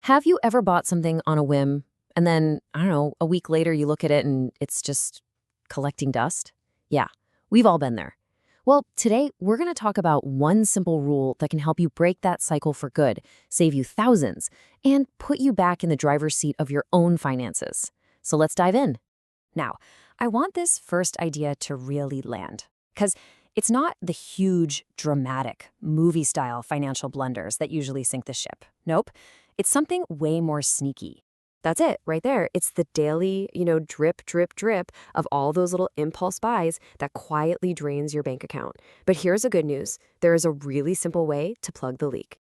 Have you ever bought something on a whim and then, I don't know, a week later you look at it and it's just collecting dust? Yeah, we've all been there. Well, today we're going to talk about one simple rule that can help you break that cycle for good, save you thousands, and put you back in the driver's seat of your own finances. So let's dive in. Now, I want this first idea to really land, because it's not the huge, dramatic, movie-style financial blunders that usually sink the ship. Nope. It's something way more sneaky. That's it, right there. It's the daily, drip, drip, drip of all those little impulse buys that quietly drains your bank account. But here's the good news. There is a really simple way to plug the leak.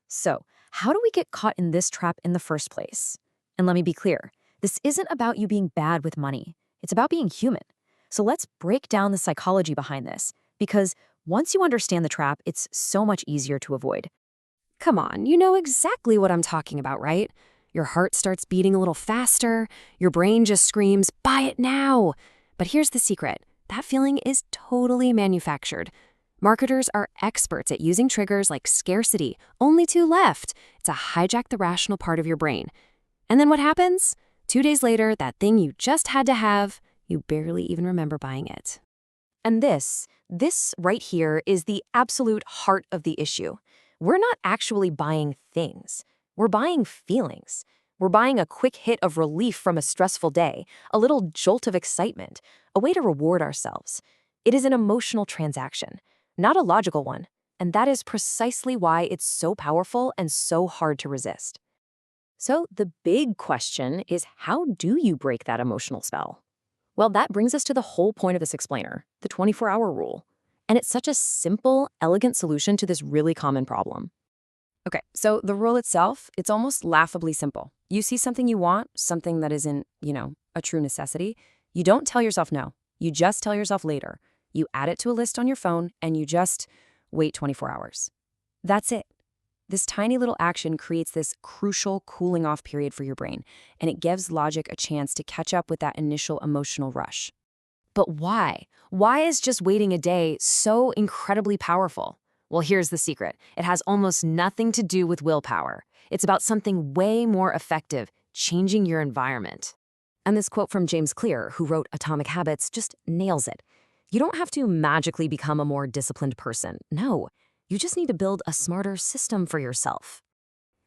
So, how do we get caught in this trap in the first place? And let me be clear. This isn't about you being bad with money. It's about being human. So let's break down the psychology behind this, because once you understand the trap, it's so much easier to avoid. Come on, you know exactly what I'm talking about, right? Your heart starts beating a little faster, your brain just screams, "Buy it now!" But here's the secret. That feeling is totally manufactured. Marketers are experts at using triggers like scarcity, only two left, to hijack the rational part of your brain. And then what happens? 2 days later, that thing you just had to have, you barely even remember buying it. And this right here is the absolute heart of the issue. We're not actually buying things. We're buying feelings. We're buying a quick hit of relief from a stressful day, a little jolt of excitement, a way to reward ourselves. It is an emotional transaction, not a logical one. And that is precisely why it's so powerful and so hard to resist. So the big question is, how do you break that emotional spell? Well, that brings us to the whole point of this explainer, the 24-hour rule. And it's such a simple, elegant solution to this really common problem. Okay, so the rule itself, it's almost laughably simple. You see something you want, something that isn't, a true necessity. You don't tell yourself no. You just tell yourself later. You add it to a list on your phone, and you just wait 24 hours. That's it. This tiny little action creates this crucial cooling off period for your brain, and it gives logic a chance to catch up with that initial emotional rush. But why? Why is just waiting a day so incredibly powerful? Well, here's the secret. It has almost nothing to do with willpower. It's about something way more effective, changing your environment. And this quote from James Clear, who wrote Atomic Habits, just nails it. You don't have to magically become a more disciplined person. No, you just need to build a smarter system for yourself.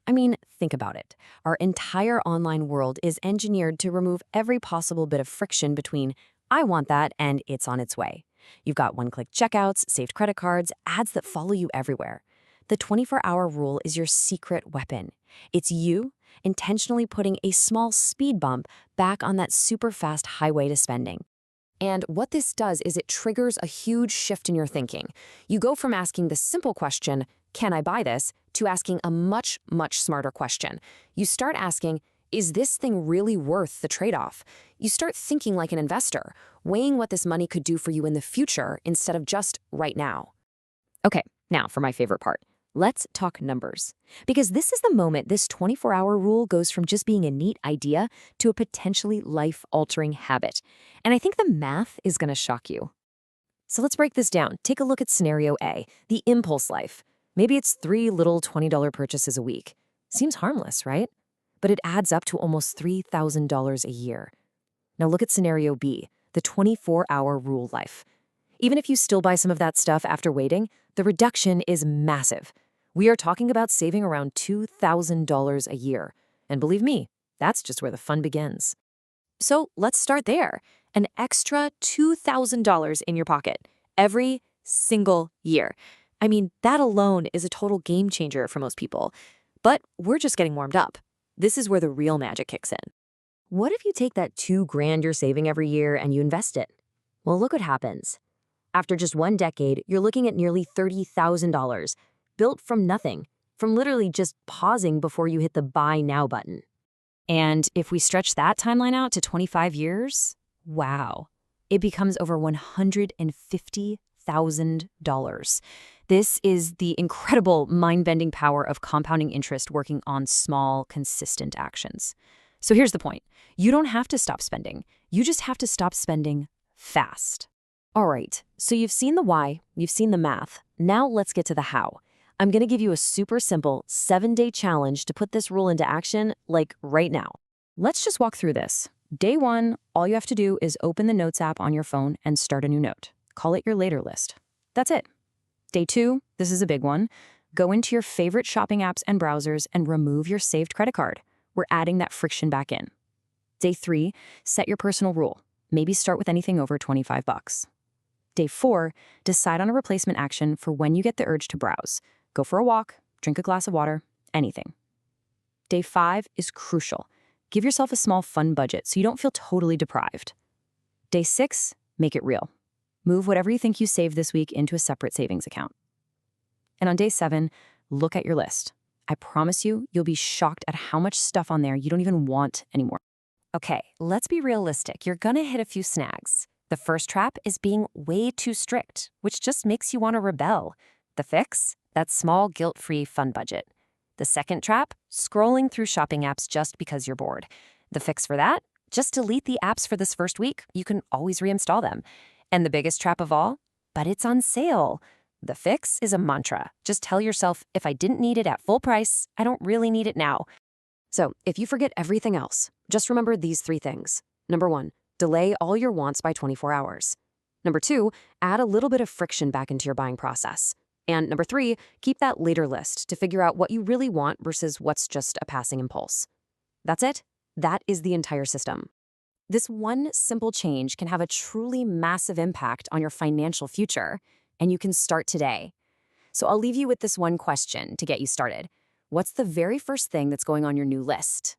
I mean, think about it. Our entire online world is engineered to remove every possible bit of friction between "I want that" and "it's on its way." You've got one-click checkouts, saved credit cards, ads that follow you everywhere. The 24-hour rule is your secret weapon. It's you intentionally putting a small speed bump back on that super fast highway to spending. And what this does is it triggers a huge shift in your thinking. You go from asking the simple question, "Can I buy this?" to asking a much, much smarter question. You start asking, is this thing really worth the trade-off? You start thinking like an investor, weighing what this money could do for you in the future instead of just right now. Okay, now for my favorite part. Let's talk numbers. Because this is the moment this 24-hour rule goes from just being a neat idea to a potentially life-altering habit. And I think the math is going to shock you. So let's break this down. Take a look at scenario A, the impulse life. Maybe it's 3 little $20 purchases a week. Seems harmless, right? But it adds up to almost $3,000 a year. Now look at scenario B, the 24-hour rule life. Even if you still buy some of that stuff after waiting, the reduction is massive. We are talking about saving around $2,000 a year. And believe me, that's just where the fun begins. So let's start there. An extra $2,000 in your pocket every single year. I mean, that alone is a total game changer for most people. But we're just getting warmed up. This is where the real magic kicks in. What if you take that $2,000 you're saving every year and you invest it? Well, look what happens. After just 1 decade, you're looking at nearly $30,000, built from nothing, from literally just pausing before you hit the buy now button. And if we stretch that timeline out to 25 years, wow, it becomes over $150,000. This is the incredible mind-bending power of compounding interest working on small, consistent actions. So here's the point. You don't have to stop spending. You just have to stop spending fast. All right, so you've seen the why, you've seen the math. Now let's get to the how. I'm going to give you a super simple 7-day challenge to put this rule into action, like right now. Let's just walk through this. Day 1, all you have to do is open the Notes app on your phone and start a new note. Call it your later list. That's it. Day 2, this is a big one. Go into your favorite shopping apps and browsers and remove your saved credit card. We're adding that friction back in. Day 3, set your personal rule. Maybe start with anything over $25. Day 4, decide on a replacement action for when you get the urge to browse. Go for a walk, drink a glass of water, anything. Day 5 is crucial. Give yourself a small fun budget so you don't feel totally deprived. Day 6, make it real. Move whatever you think you saved this week into a separate savings account. And on day 7, look at your list. I promise you, you'll be shocked at how much stuff on there you don't even want anymore. Okay, let's be realistic. You're gonna hit a few snags. The first trap is being way too strict, which just makes you want to rebel. The fix? That small, guilt-free fun budget. The second trap? Scrolling through shopping apps just because you're bored. The fix for that? Just delete the apps for this first week. You can always reinstall them. And the biggest trap of all? But it's on sale. The fix is a mantra. Just tell yourself, if I didn't need it at full price, I don't really need it now. So, if you forget everything else, just remember these 3 things. Number 1, delay all your wants by 24 hours. Number 2, add a little bit of friction back into your buying process. And number 3, keep that later list to figure out what you really want versus what's just a passing impulse. That's it. That is the entire system. This one simple change can have a truly massive impact on your financial future, and you can start today. So I'll leave you with this one question to get you started. What's the very first thing that's going on your new list?